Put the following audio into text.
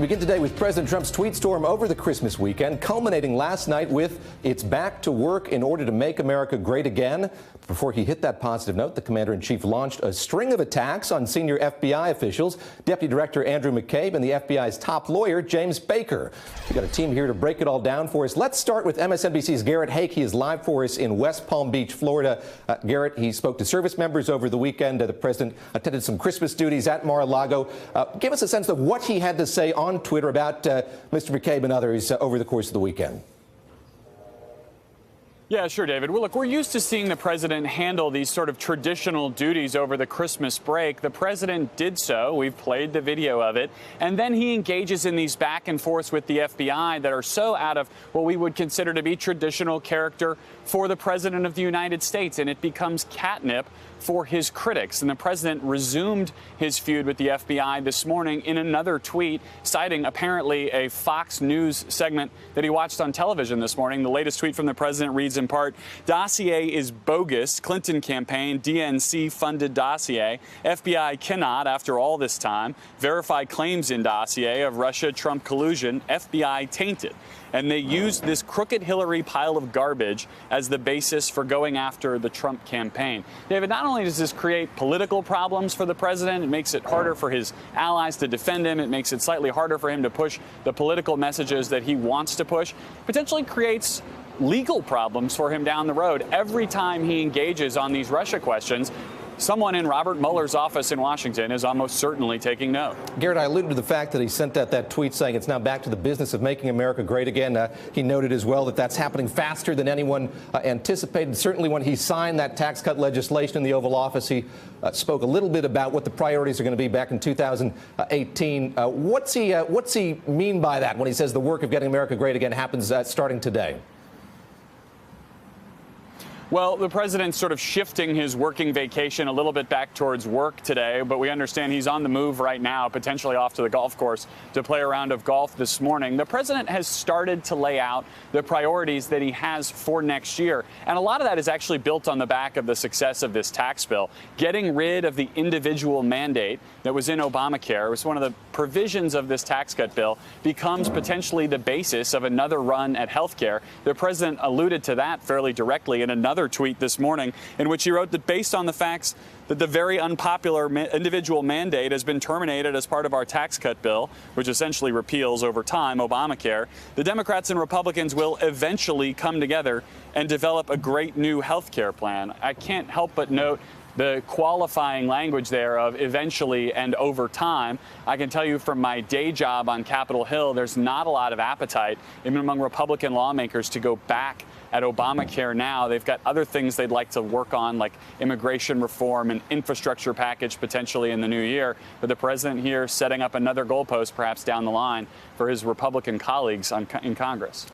begin today with President Trump's tweet storm over the Christmas weekend, culminating last night with "It's back to work in order to make America great again." Before he hit that positive note, the commander-in-chief launched a string of attacks on senior FBI officials, Deputy Director Andrew McCabe and the FBI's top lawyer, James Baker. We've got a team here to break it all down for us. Let's start with MSNBC's Garrett Hake. He is live for us in West Palm Beach, Florida. Garrett, he spoke to service members over the weekend. The president attended some Christmas duties at Mar-a-Lago. Give us a sense of what he had to say on Twitter about Mr. McCabe and others over the course of the weekend. Yeah, sure, David. Well, look, we're used to seeing the president handle these sort of traditional duties over the Christmas break. The president did so. We've played the video of it. And then he engages in these back and forths with the FBI that are so out of what we would consider to be traditional character for the president of the United States. And it becomes catnip for his critics. And the president resumed his feud with the FBI this morning in another tweet, citing apparently a Fox News segment that he watched on television this morning. The latest tweet from the president reads in part, "Dossier is bogus. Clinton campaign, DNC funded dossier. FBI cannot, after all this time, verify claims in dossier of Russia-Trump collusion. FBI tainted." And they used this crooked Hillary pile of garbage as the basis for going after the Trump campaign. David, not only does this create political problems for the president, it makes it harder for his allies to defend him. It makes it slightly harder for him to push the political messages that he wants to push. Potentially creates legal problems for him down the road. Every time he engages on these Russia questions, someone in Robert Mueller's office in Washington is almost certainly taking note. Garrett, I alluded to the fact that he sent out that tweet saying it's now back to the business of making America great again. He noted as well that that's happening faster than anyone anticipated. Certainly when he signed that tax cut legislation in the Oval Office, he spoke a little bit about what the priorities are going to be back in 2018. What's he mean by that when he says the work of getting America great again happens starting today? Well, the president's sort of shifting his working vacation a little bit back towards work today, but we understand he's on the move right now, potentially off to the golf course to play a round of golf this morning. The president has started to lay out the priorities that he has for next year, and a lot of that is actually built on the back of the success of this tax bill. Getting rid of the individual mandate that was in Obamacare, was one of the provisions of this tax cut bill, becomes potentially the basis of another run at health care. The president alluded to that fairly directly in another tweet this morning, in which he wrote that based on the facts that the very unpopular individual mandate has been terminated as part of our tax cut bill, which essentially repeals over time Obamacare, the Democrats and Republicans will eventually come together and develop a great new health care plan. I can't help but note the qualifying language there of eventually and over time. I can tell you from my day job on Capitol Hill, there's not a lot of appetite, even among Republican lawmakers, to go back at Obamacare now. They've got other things they'd like to work on, like immigration reform and infrastructure package potentially in the new year. But the president here setting up another goalpost perhaps down the line for his Republican colleagues in Congress.